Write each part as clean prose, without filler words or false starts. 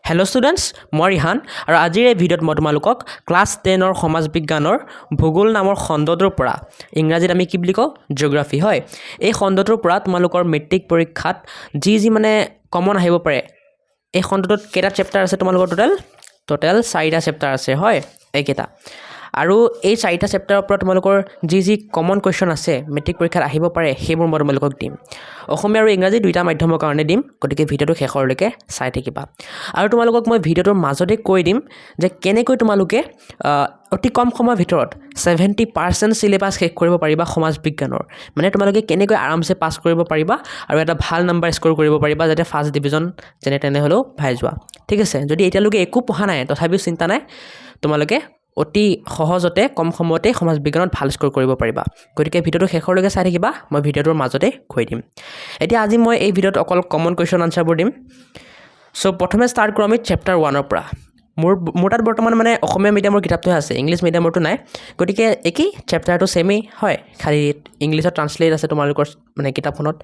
Hello' students, মই ৰিহান আৰু আজিৰ এই ভিডিঅ'ত মই তোমালোকক ক্লাছ 10ৰ সমাজ বিজ্ঞানৰ ভূগোল নামৰ খণ্ডটোৰ পৰা ইংৰাজীত আমি কি বুলি কওঁ জিঅ'গ্ৰাফী হয়। এই খণ্ডটোৰ পৰা তোমালোকৰ মেট্ৰিক পৰীক্ষাত যি মানে কমন আহিব পাৰে। এই খণ্ডটোত কেইটা চেপ্টাৰ আছে তোমালোকৰ টোটেল 4টা চেপ্টাৰ আছে হয় এইকেইটা। আৰু এই 4টা চেপ্টাৰৰ পৰা তোমালোকৰ যি কমন কুৱেশ্যন আছে মেট্ৰিক পৰীক্ষাত আহিব পাৰে সেইবোৰ মই তোমালোকক দিম। অসমীয়া আৰু ইংৰাজী দুইটা মাধ্যমৰ কাৰণে দিম, গতিকে ভিডিঅ'টো শেষৰলৈকে চাই থাকিবা। আৰু তোমালোকক মই ভিডিঅ'টোৰ মাজতে কৈ দিম যে কেনেকৈ তোমালোকে অতি কম সময়ৰ ভিতৰত 70% চিলেবাছ শেষ কৰিব পাৰিবা সমাজ বিজ্ঞানৰ। মানে তোমালোকে কেনেকৈ আৰামছে পাছ কৰিব পাৰিবা আৰু এটা ভাল নাম্বাৰ স্ক'ৰ কৰিব পাৰিবা যাতে ফাৰ্ষ্ট ডিভিজন যেনে তেনে হ'লেও পাই যোৱা। ঠিক আছে, যদি এতিয়ালৈকে একো পঢ়া নাই তথাপিও চিন্তা নাই, তোমালোকে অতি সহজতে কম সময়তে সমাজ বিজ্ঞানত ভাল স্ক'ৰ কৰিব পাৰিবা। গতিকে ভিডিঅ'টো শেষৰলৈকে চাই থাকিবা, মই ভিডিঅ'টোৰ মাজতে কৈ দিম। এতিয়া আজি মই এই ভিডিঅ'ত অকল কমন কুৱেশ্যন আনচাৰবোৰ দিম। চ' প্ৰথমে ষ্টাৰ্ট কৰোঁ আমি চেপ্টাৰ 1ৰ পৰা। মোৰ তাত বৰ্তমান মানে অসমীয়া মিডিয়ামৰ কিতাপটোহে আছে, ইংলিছ মিডিয়ামৰটো নাই। গতিকে একেই চেপ্টাৰটো ছেমেই হয়, খালি ইংলিছত ট্ৰান্সলেট আছে তোমালোকৰ মানে কিতাপখনত।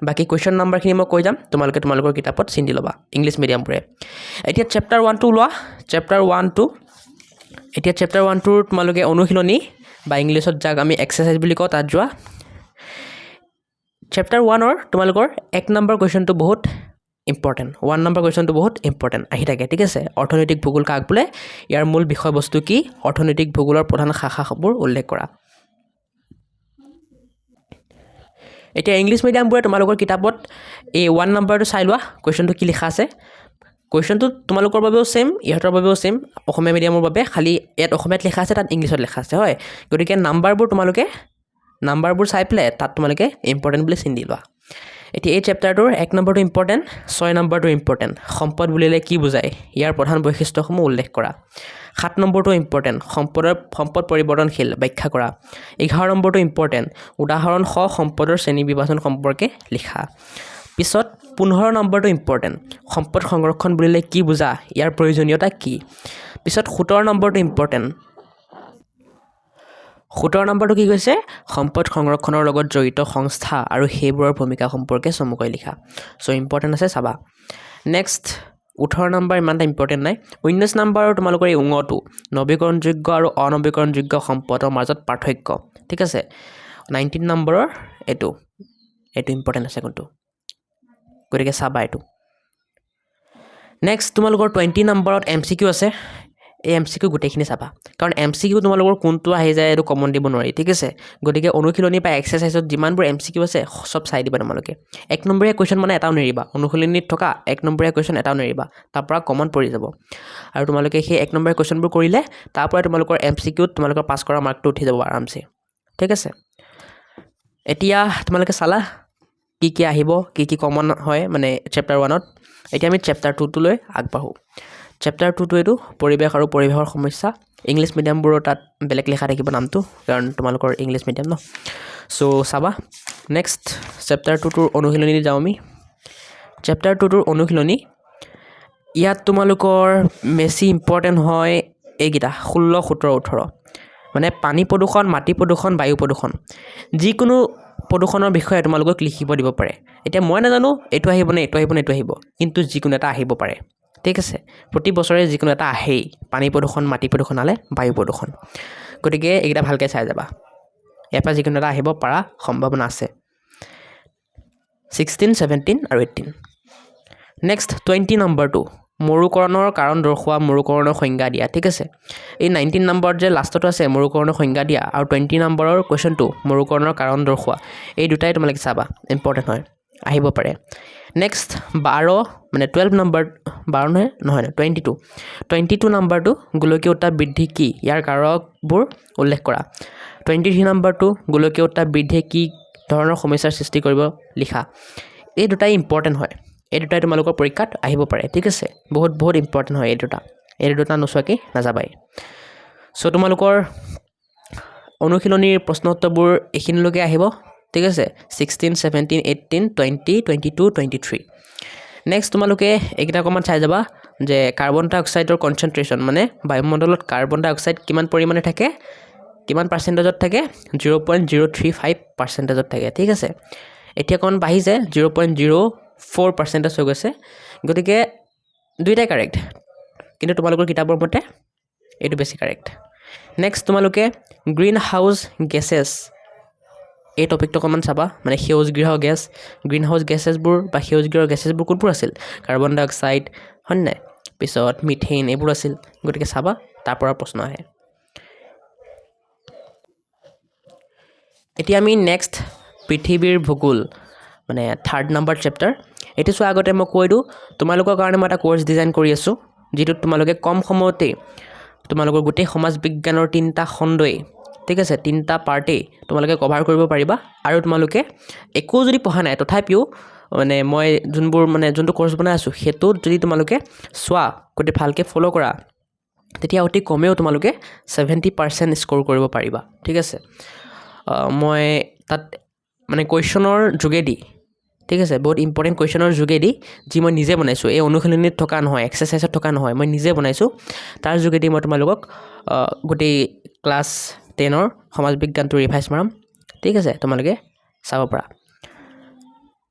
বাকী কুৱেশ্যন নাম্বাৰখিনি মই কৈ যাম, তোমালোকৰ কিতাপত চিন্তি ল'বা ইংলিছ মিডিয়ামবোৰে। এতিয়া চেপ্টাৰ 1টো ওলোৱা। চেপ্টাৰ 1টো এতিয়া চেপ্টাৰ 1টোৰ তোমালোকে অনুশীলনী বা ইংলিছত যাক আমি এক্সাৰচাইজ বুলি কওঁ তাত যোৱা। চেপ্টাৰ 1ৰ তোমালোকৰ 1 নম্বৰ কুৱেশ্যনটো বহুত ইম্পৰ্টেণ্ট। 1 নম্বৰ কুৱেশ্যনটো বহুত ইম্পৰ্টেণ্ট আহি থাকে, ঠিক আছে। অৰ্থনৈতিক ভূগোল কাক বোলে, ইয়াৰ মূল বিষয়বস্তু কি, অৰ্থনৈতিক ভূগোলৰ প্ৰধান শাখাবোৰ উল্লেখ কৰা। এতিয়া ইংলিছ মিডিয়ামবোৰে তোমালোকৰ কিতাপত এই 1 নম্বৰটো চাই লোৱা, কুৱেশ্যনটো কি লিখা আছে। কুৱেশ্যনটো তোমালোকৰ বাবেও ছেইম, ইহঁতৰ বাবেও ছেইম, অসমীয়া মিডিয়ামৰ বাবে খালি ইয়াত অসমীয়াত লিখা আছে, তাত ইংলিছত লিখা আছে হয়। গতিকে নাম্বাৰবোৰ চাই পেলাই তাত তোমালোকে ইম্পৰ্টেণ্ট বুলি চিন দি লোৱা। এতিয়া এই চেপ্টাৰটোৰ 1 নম্বৰটো ইম্পৰ্টেণ্ট, 6 নম্বৰটো ইম্পৰ্টেণ্ট, সম্পদ বুলিলে কি বুজায়, ইয়াৰ প্ৰধান বৈশিষ্ট্যসমূহ উল্লেখ কৰা। 7 নম্বৰটো ইম্পৰ্টেণ্ট, সম্পদ পৰিৱৰ্তনশীল, ব্যাখ্যা কৰা। 11 নম্বৰটো ইম্পৰ্টেণ্ট, উদাহৰণসহ সম্পদৰ শ্ৰেণী বিভাজন সম্পৰ্কে লিখা। পিছত 15 নম্বৰটো ইম্পৰ্টেণ্ট, সম্পদ সংৰক্ষণ বুলিলে কি বুজা, ইয়াৰ প্ৰয়োজনীয়তা কি। পিছত 17 নম্বৰটো ইম্পৰ্টেণ্ট, 17 নম্বৰটো কি কৈছে, সম্পদ সংৰক্ষণৰ লগত জড়িত সংস্থা আৰু সেইবোৰৰ ভূমিকা সম্পৰ্কে চমুকৈ লিখা। চ' ইম্পৰ্টেণ্ট আছে, চাবা। নেক্সট 18 নম্বৰ ইমান এটা ইম্পৰ্টেণ্ট নাই। 19 নম্বৰৰ তোমালোকৰ এই উঙটো, নৱীকৰণযোগ্য আৰু অনৱীকৰণযোগ্য সম্পদৰ মাজত পাৰ্থক্য, ঠিক আছে। 19 নম্বৰৰ এইটো ইম্পৰ্টেণ্ট আছে কোনটো, গতিকে চাবা এইটো। নেক্সট তোমালোকৰ 20 নম্বৰত MCQ আছে। এই MCQ গোটেইখিনি চাবা, কাৰণ MCQ তোমালোকৰ কোনটো আহি যায় এইটো কমন দিব নোৱাৰি, ঠিক আছে। গতিকে অনুশীলনী বা এক্সাৰচাইজত যিমানবোৰ MCQ আছে চব চাই দিবা তোমালোকে। 1 নম্বৰীয়া কুৱেশ্যন মানে এটাও নেৰিবা, অনুশীলনীত থকা 1 নম্বৰীয়া কুৱেশ্যন এটাও নেৰিবা, তাৰ পৰা কমন পৰি যাব। আৰু তোমালোকে সেই 1 নম্বৰীয়া কুৱেশ্যনবোৰ কৰিলে তাৰ পৰা তোমালোকৰ MCQত তোমালোকৰ পাছ কৰা মাৰ্কটো উঠি যাব আৰামছে, ঠিক আছে। এতিয়া তোমালোকে চালা কি আহিব, কি কমন হয় মানে চেপ্টাৰ 1ত। এতিয়া আমি চেপ্টাৰ 2টোলৈ আগবাঢ়োঁ। চেপ্টাৰ 2টো এইটো পৰিৱেশ আৰু পৰিৱেশৰ সমস্যা। ইংলিছ মিডিয়ামবোৰৰ তাত বেলেগ লিখা থাকিব নামটো, কাৰণ তোমালোকৰ ইংলিছ মিডিয়াম ন। চ' চাবা। নেক্সট চেপ্টাৰ 2টোৰ অনুশীলনী যাওঁ আমি। চেপ্টাৰ 2টোৰ অনুশীলনী, ইয়াত তোমালোকৰ বেছি ইম্পৰ্টেণ্ট হয় এইকেইটা 16, 17, 18। মানে পানী প্ৰদূষণ, মাটি প্ৰদূষণ, বায়ু প্ৰদূষণ, যিকোনো প্ৰদূষণৰ বিষয়ে তোমালোকক লিখিব দিব পাৰে। এতিয়া মই নাজানো এইটো আহিব নে এইটো আহিব, কিন্তু যিকোনো এটা আহিব পাৰে, ঠিক আছে। প্ৰতি বছৰে যিকোনো এটা আহেই, পানী প্ৰদূষণ, মাটি প্ৰদূষণ হ'লে বায়ু প্ৰদূষণ। গতিকে এইকেইটা ভালকৈ চাই যাবা, ইয়াৰ পৰা যিকোনো এটা আহিব পৰা সম্ভাৱনা আছে। 16, 17 আৰু 18। নেক্সট 20 নম্বৰটো, মৰুকৰণৰ কাৰণ দৰ্শোৱা, মৰুকৰণৰ সংজ্ঞা দিয়া, ঠিক আছে। এই 19 নম্বৰত যে লাষ্টটো আছে মৰুকৰণৰ সংজ্ঞা দিয়া, আৰু 20 নম্বৰৰ কুৱেশ্যনটো মৰুকৰণৰ কাৰণ দৰ্শোৱা, এই দুটাই তোমালোকে চাবা, ইম্পৰ্টেণ্ট হয়, আহিব পাৰে। নেক্সট 12 মানে 12 নম্বৰ, 12 নহয় 22 নম্বৰটো, গোলকীয় উত্তাপ বৃদ্ধি কি, ইয়াৰ কাৰকবোৰ উল্লেখ কৰা। 23 নম্বৰটো, গোলকীয় উত্তাপ বৃদ্ধিয়ে কি ধৰণৰ সমস্যাৰ সৃষ্টি কৰিব লিখা। এই দুটাই ইম্পৰ্টেণ্ট হয়, এই দুটাই তোমালোকৰ পৰীক্ষাত আহিব পাৰে, ঠিক আছে। বহুত ইম্পৰ্টেণ্ট হয় এই দুটা নোচোৱাকৈ নাযাবাই। চ' তোমালোকৰ অনুশীলনীৰ প্ৰশ্ন উত্তৰবোৰ এইখিনিলৈকে আহিব, ঠিক আছে। 16, 17, 18, 20, 22, 23। নেক্সট তোমালোকে এইকেইটা অকণমান চাই যাবা যে কাৰ্বন ডাই অক্সাইডৰ কনচেনট্ৰেশ্যন, মানে বায়ুমণ্ডলত কাৰ্বন ডাই অক্সাইড কিমান পৰিমাণে থাকে, কিমান পাৰ্চেণ্টেজত থাকে, 0.035% থাকে, ঠিক আছে। এতিয়া অকণমান বাঢ়িছে, 0.04% হৈ গৈছে। গতিকে দুইটাই কাৰেক্ট, কিন্তু তোমালোকৰ কিতাপৰ মতে এইটো বেছি কাৰেক্ট। নেক্সট তোমালোকে গ্ৰীণ হাউচ গেছেছ এই টপিকটো অকণমান চাবা, মানে সেউজগৃহ গেছ, গ্ৰীণ হাউচ গেছেছবোৰ বা সেউজগৃহ গেছেছবোৰ কোনবোৰ আছিল? কাৰ্বন ডাই অক্সাইড, হয়নে নাই? পিছত মিথেইন এইবোৰ আছিল। গতিকে চাবা, তাৰ পৰা প্ৰশ্ন আহে। এতিয়া আমি নেক্সট পৃথিৱীৰ ভূগোল, মানে 3rd নম্বৰ চেপ্টাৰ। এইটো চোৱাৰ আগতে মই কৈ দিওঁ, তোমালোকৰ কাৰণে মই এটা কোৰ্চ ডিজাইন কৰি আছোঁ, যিটোত তোমালোকে কম সময়তেই তোমালোকৰ গোটেই সমাজ বিজ্ঞানৰ 3টা খণ্ডই, ঠিক আছে, 3টা পাৰ্টেই তোমালোকে কভাৰ কৰিব পাৰিবা। আৰু তোমালোকে একো যদি পঢ়া নাই তথাপিও মানে মই যোনটো কোৰ্চ বনাই আছোঁ সেইটোত যদি তোমালোকে চোৱা, গোটেই ভালকৈ ফ'ল' কৰা, তেতিয়া অতি কমেও তোমালোকে 70% স্ক'ৰ কৰিব পাৰিবা, ঠিক আছে। মই তাত মানে কুৱেশ্যনৰ যোগেদি, ঠিক আছে, বহুত ইম্পৰ্টেণ্ট কুৱেশ্যনৰ যোগেদি, যি মই নিজে বনাইছোঁ, এই অনুশীলনীত থকা নহয়, এক্সাৰচাইজত থকা নহয়, মই নিজে বনাইছোঁ, তাৰ যোগেদি মই তোমালোকক গোটেই ক্লাছ 10ৰ সমাজ বিজ্ঞানটো ৰিভাইজ মাৰাম, ঠিক আছে। তোমালোকে চাব পাৰা,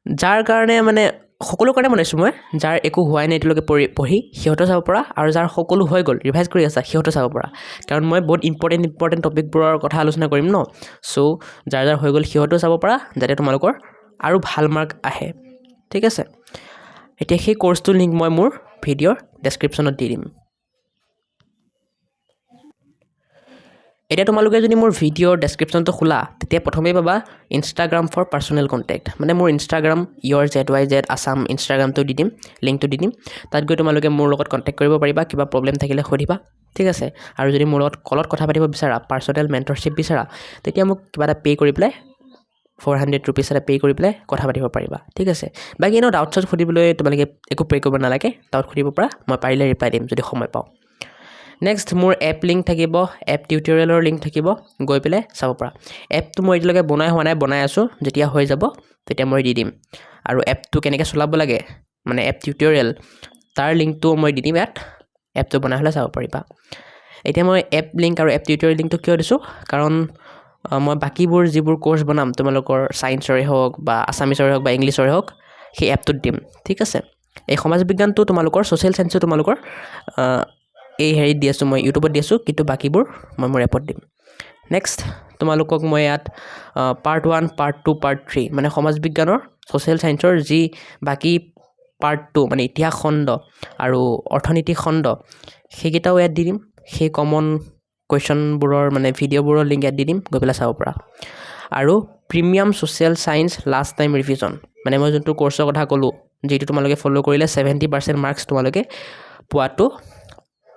যাৰ কাৰণে মানে সকলো কাৰণে বনাইছোঁ মই, যাৰ একো হোৱাই নাই এতিয়ালৈকে পঢ়ি সিহঁতেও চাব পৰা, আৰু যাৰ সকলো হৈ গ'ল ৰিভাইজ কৰি আছা সিহঁতেও চাব পৰা, কাৰণ মই বহুত ইম্পৰ্টেণ্ট টপিকবোৰৰ কথা আলোচনা কৰিম ন। চ' যাৰ হৈ গ'ল সিহঁতেও চাব পৰা, যাতে তোমালোকৰ আৰু ভাল মাৰ্ক আহে, ঠিক আছে। এতিয়া সেই কোৰ্চটোৰ লিংক মই মোৰ ভিডিঅ'ৰ ডেছক্ৰিপশ্যনত দি দিম। এতিয়া তোমালোকে যদি মোৰ ভিডিঅ'ৰ ডেছক্ৰিপশ্যনটো খোলা, তেতিয়া প্ৰথমেই পাবা ইনষ্টাগ্ৰাম ফৰ পাৰ্চনেল কণ্টেক্ট, মানে মোৰ ইনষ্টাগ্ৰাম YourZYZ Assam ইনষ্টাগ্ৰামটো দি দিম, লিংকটো দি দিম। তাত গৈ তোমালোকে মোৰ লগত কণ্টেক্ট কৰিব পাৰিবা, কিবা প্ৰব্লেম থাকিলে সুধিবা, ঠিক আছে। আৰু যদি মোৰ লগত কলত কথা পাতিব বিচাৰা, পাৰ্চনেল মেণ্টৰশ্বিপ বিচাৰা, তেতিয়া মোক কিবা এটা পে' কৰি পেলাই 400 rupees এটা পে' কৰি পেলাই কথা পাতিব পাৰিবা, ঠিক আছে। বাকী এনেও ডাউট চাউট সুধিবলৈ তোমালোকে একো পে' কৰিব নালাগে, ডাউট সুধিব পৰা, মই পাৰিলে ৰিপ্লাই দিম যদি সময় পাওঁ। নেক্সট মোৰ এপ লিংক থাকিব, এপ টিউটৰিয়েলৰ লিংক থাকিব, গৈ পেলাই চাব পৰা। এপটো মই এতিয়ালৈকে বনাই হোৱা নাই, বনাই আছোঁ, যেতিয়া হৈ যাব তেতিয়া মই দি দিম। আৰু এপটো কেনেকৈ চলাব লাগে, মানে এপ টিউটৰিয়েল, তাৰ লিংকটো মই দি দিম ইয়াত, এপটো বনাই হ'লে চাব পাৰিবা। এতিয়া মই এপ লিংক আৰু এপ টিউটৰিয়েল লিংকটো কিয় দিছোঁ, কাৰণ মই বাকীবোৰ যিবোৰ কোৰ্চ বনাম, তোমালোকৰ ছায়েন্সৰে হওক বা আছামিছৰে হওক বা ইংলিছৰে হওক, সেই এপটোত দিম, ঠিক আছে। এই সমাজ বিজ্ঞানটো তোমালোকৰ, ছ'চিয়েল ছায়েন্সটো তোমালোকৰ এই হেৰিত দি আছোঁ, মই ইউটিউবত দি আছোঁ, কিন্তু বাকীবোৰ মই মোৰ এপত দিম। নেক্সট তোমালোকক মই ইয়াত পাৰ্ট 1, পাৰ্ট 2, পাৰ্ট 3, মানে সমাজ বিজ্ঞানৰ ছ'চিয়েল ছায়েন্সৰ যি বাকী পাৰ্ট 2, মানে ইতিহাস খণ্ড আৰু অৰ্থনীতি খণ্ড, সেইকেইটাও ইয়াত দি দিম। সেই কমন কুৱেশ্যনবোৰৰ মানে ভিডিঅ'বোৰৰ লিংক ইয়াত দি দিম, গৈ পেলাই চাব পৰা। আৰু premium social science last time revision, মানে মই যোনটো কোৰ্চৰ কথা ক'লোঁ, যিটো তোমালোকে ফ'ল' কৰিলে 70% মাৰ্কছ তোমালোকে পোৱাটো,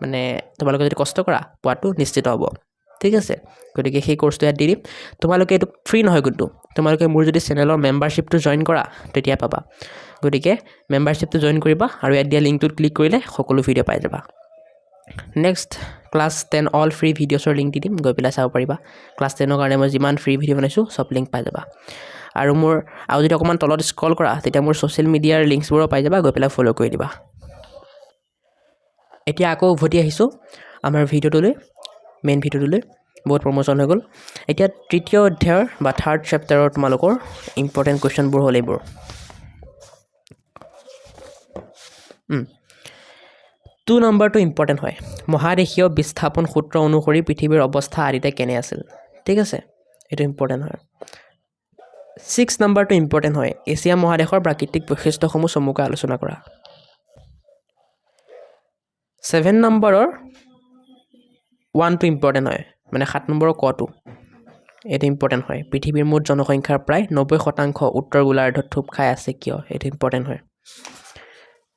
মানে তোমালোকে যদি কষ্ট কৰা পোৱাটো নিশ্চিত হ'ব, ঠিক আছে। গতিকে সেই কোৰ্চটো ইয়াত দি দিম। তোমালোকে এইটো ফ্ৰী নহয়, কিন্তু তোমালোকে মোৰ যদি চেনেলৰ মেম্বাৰশ্বিপটো জইন কৰা তেতিয়া পাবা। গতিকে মেম্বাৰশ্বিপটো জইন কৰিবা, আৰু ইয়াত দিয়া লিংকটোত ক্লিক কৰিলে সকলো ভিডিঅ' পাই যাবা। নেক্সট ক্লাছ 10 অল ফ্ৰী ভিডিঅ'ছৰ লিংক দি দিম, গৈ পেলাই চাব পাৰিবা। ক্লাছ 10ৰ কাৰণে মই যিমান ফ্ৰী ভিডিঅ' বনাইছোঁ চব লিংক পাই যাবা। আৰু যদি অকণমান তলত স্ক্ৰল কৰা, তেতিয়া মোৰ ছ'চিয়েল মিডিয়াৰ লিংকছবোৰো পাই যাবা, গৈ পেলাই ফ'ল' কৰি দিবা। এতিয়া আকৌ উভতি আহিছোঁ আমাৰ ভিডিঅ'টোলৈ, মেইন ভিডিঅ'টোলৈ। বহুত প্ৰমোশ্যন হৈ গ'ল। এতিয়া তৃতীয় অধ্যায়ৰ বা 3rd চেপ্টাৰৰ তোমালোকৰ ইম্পৰ্টেণ্ট কুৱেশ্যনবোৰ হ'ল এইবোৰ। 2 নম্বৰটো ইম্পৰ্টেণ্ট হয়। মহাদেশীয় বিস্থাপন সূত্ৰ অনুসৰি পৃথিৱীৰ অৱস্থা আদিতে কেনে আছিল, ঠিক আছে, এইটো ইম্পৰ্টেণ্ট হয়। 6 নম্বৰটো ইম্পৰ্টেণ্ট হয়। এছিয়া মহাদেশৰ প্ৰাকৃতিক বৈশিষ্ট্যসমূহ চমুকৈ আলোচনা কৰা। 7 নম্বৰৰ 1টো ইম্পৰ্টেণ্ট হয়, মানে 7 নম্বৰৰ কটো, এইটো ইম্পৰ্টেণ্ট হয়। পৃথিৱীৰ মুঠ জনসংখ্যাৰ প্ৰায় 90% উত্তৰ গোলাৰ্ধত থুপ খাই আছে কিয়, এইটো ইম্পৰ্টেণ্ট হয়।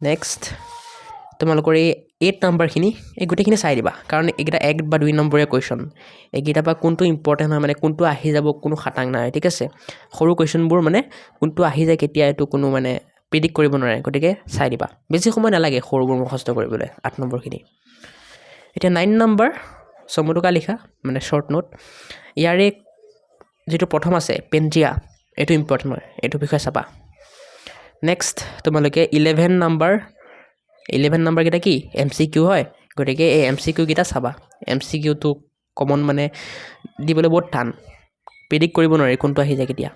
নেক্সট তোমালোকৰ এই 8 নম্বৰখিনি, এই গোটেইখিনি চাই দিবা, কাৰণ এইকেইটা 1 বা 2 নম্বৰীয়া কুৱেশ্যন। এইকেইটাৰ পৰা কোনটো ইম্পৰ্টেণ্ট হয়, মানে কোনটো আহি যাব কোনো খাটাং নাই, ঠিক আছে। সৰু কুৱেশ্যনবোৰ মানে কোনটো আহি যায় কেতিয়া, এইটো কোনো মানে প্ৰিডিক্ট কৰিব নোৱাৰে, গতিকে চাই দিবা। বেছি সময় নালাগে সৰুবোৰ মুখস্থ কৰিবলৈ, 8 নম্বৰখিনি। এতিয়া 9 নম্বৰ চমুটোকা লিখা, মানে শ্বৰ্ট নোট। ইয়াৰে যিটো প্ৰথম আছে পেনজিয়া, এইটো ইম্পৰ্টেণ্ট হয়, এইটো বিষয়ে চাবা। নেক্সট তোমালোকে 11 নম্বৰকেইটা কি MCQ হয়, গতিকে এই MCQ কেইটা চাবা। MCQটো কমন, মানে দিবলৈ বহুত টান, প্ৰিডিক্ট কৰিব নোৱাৰি কোনটো আহি যায় কেতিয়া।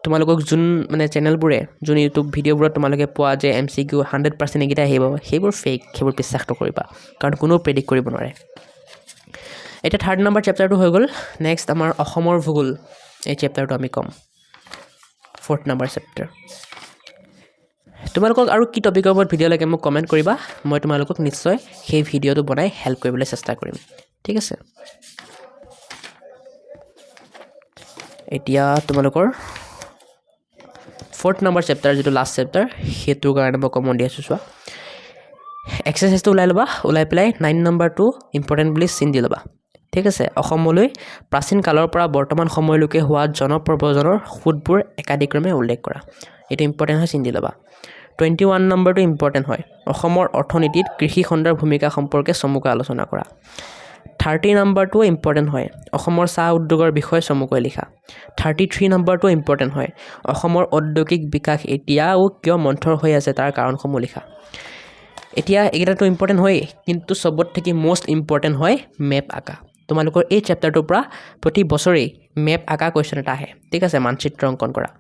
তোমালোকক যোন মানে চেনেলবোৰে যোন ইউটিউব ভিডিঅ'বোৰত তোমালোকে পোৱা যে MCQ 100% এইকেইটা আহিব সেইবোৰ ফেক সেইবোৰ বিশ্বাস নকৰিবা কাৰণ কোনো প্ৰেডিক্ট কৰিব নোৱাৰে এতিয়া 3rd নম্বৰ চেপ্টাৰটো হৈ গ'ল নেক্সট আমাৰ অসমৰ ভূগোল এই চেপ্টাৰটো আমি ক'ম 4th নম্বৰ চেপ্টাৰ তোমালোকক আৰু কি টপিকৰ ওপৰত ভিডিঅ' লাগে মোক কমেণ্ট কৰিবা মই তোমালোকক নিশ্চয় সেই ভিডিঅ'টো বনাই হেল্প কৰিবলৈ চেষ্টা কৰিম ঠিক আছে এতিয়া তোমালোকৰ 4th নম্বৰ চেপ্টাৰ যিটো লাষ্ট চেপ্টাৰ সেইটোৰ কাৰণে মই কমন দি আছোঁ চোৱা এক্সাৰচাইজটো ওলাই ল'বা ওলাই পেলাই 9 নম্বৰটো ইম্পৰ্টেণ্ট বুলি চিন দি ল'বা ঠিক আছে অসমলৈ প্ৰাচীন কালৰ পৰা বৰ্তমান সময়লৈকে হোৱা জনপ্ৰব্ৰজনৰ সূত্ৰবোৰ একাধিক্ৰমে উল্লেখ কৰা এইটো ইম্পৰ্টেণ্ট হয় চিন দি ল'বা 21 নম্বৰটো ইম্পৰ্টেণ্ট হয় অসমৰ অৰ্থনীতিত কৃষি খণ্ডৰ ভূমিকা সম্পৰ্কে চমুকৈ আলোচনা কৰা 30 নম্বৰটো ইম্পৰ্টেণ্ট হয় অসমৰ চাহ উদ্যোগৰ বিষয়ে চমুকৈ লিখা 33 নম্বৰটো ইম্পৰ্টেণ্ট হয় অসমৰ ঔদ্যোগিক বিকাশ এতিয়াও কিয় মন্থৰ হৈ আছে তাৰ কাৰণসমূহ লিখা এতিয়া এইকেইটাটো ইম্পৰ্টেণ্ট হয় কিন্তু চবত থাকি মোষ্ট ইম্পৰ্টেণ্ট হয় মেপ আঁকা তোমালোকৰ এই চেপ্টাৰটোৰ পৰা প্ৰতি বছৰেই মেপ আঁকা কুৱেশ্যন এটা আহে ঠিক আছে মানচিত্ৰ অংকন কৰা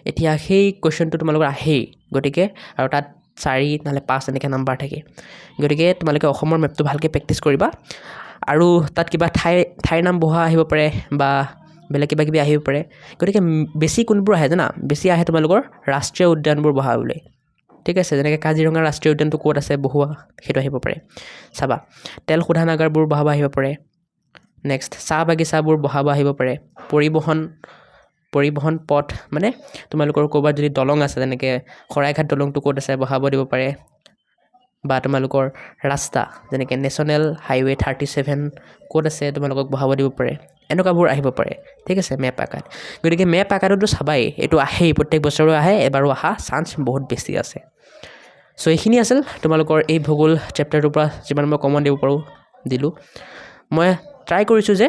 এতিয়া সেই কুৱেশ্যনটো তোমালোকৰ আহেই গতিকে আৰু তাত 4 নহ'লে 5 এনেকৈ নাম্বাৰ থাকে গতিকে তোমালোকে অসমৰ মেপটো ভালকৈ প্ৰেক্টিছ কৰিবা আৰু তাত কিবা ঠাইৰ নাম বহা আহিব পাৰে বা বেলেগ কিবা কিবি আহিব পাৰে গতিকে বেছি কোনবোৰ আহে জানা বেছি আহে তোমালোকৰ ৰাষ্ট্ৰীয় উদ্যানবোৰ বহাবলৈ ঠিক আছে যেনেকৈ কাজিৰঙা ৰাষ্ট্ৰীয় উদ্যানটো ক'ত আছে বহোৱা সেইটো আহিব পাৰে চাবা তেল শোধনাগাৰবোৰ বহাব আহিব পাৰে নেক্সট চাহ বাগিচাবোৰ বহাব আহিব পাৰে পৰিবহণ পথ মানে তোমালোকৰ ক'ৰবাত যদি দলং আছে যেনেকৈ শৰাইঘাট দলংটো ক'ত আছে বহাব দিব পাৰে বা তোমালোকৰ ৰাস্তা যেনেকৈ নেশ্যনেল হাইৱে 37 ক'ত আছে তোমালোকক বহাব দিব পাৰে এনেকুৱাবোৰ আহিব পাৰে ঠিক আছে মেপ আকাত গতিকে মেপ আকাৰতো চাবাই এইটো আহেই প্ৰত্যেক বছৰো আহে এবাৰো অহা চান্স বহুত বেছি আছে চ' এইখিনি আছিল তোমালোকৰ এই ভূগোল চেপ্টাৰটোৰ পৰা যিমান মই কমন দিব পাৰোঁ দিলোঁ মই ট্ৰাই কৰিছোঁ যে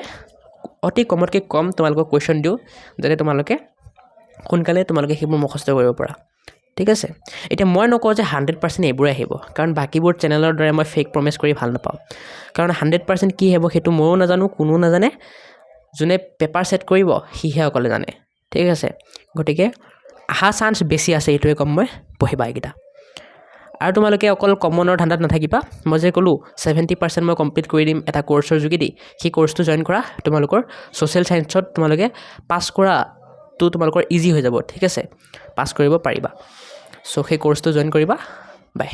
অতি কমতকৈ কম তোমালোকক কুৱেশ্যন দিওঁ যাতে তোমালোকে সোনকালে তোমালোকে সেইবোৰ মুখস্থ কৰিব পৰা ঠিক আছে এতিয়া মই নকওঁ যে 100% এইবোৰে আহিব কাৰণ বাকীবোৰ চেনেলৰ দৰে মই ফেক প্ৰমিছ কৰি ভাল নাপাওঁ কাৰণ 100% কি হ'ব সেইটো ময়ো নাজানো কোনো নাজানে যোনে পেপাৰ ছেট কৰিব সিহে অকলে জানে ঠিক আছে গতিকে আহা চান্স বেছি আছে এইটোৱে কম মই পঢ়িবা এইকেইটা আৰু তোমালোকে অকল কমনৰ ধান্দাত নাথাকিবা মই যে ক'লোঁ 70% মই কমপ্লিট কৰি দিম এটা কোৰ্চৰ যোগেদি সেই কোৰ্চটো জইন কৰা তোমালোকৰ ছ'চিয়েল ছায়েন্সত তোমালোকে পাছ কৰাটো তোমালোকৰ ইজি হৈ যাব ঠিক আছে পাছ কৰিব পাৰিবা চ' সেই কোৰ্চটো জইন কৰিবা বাই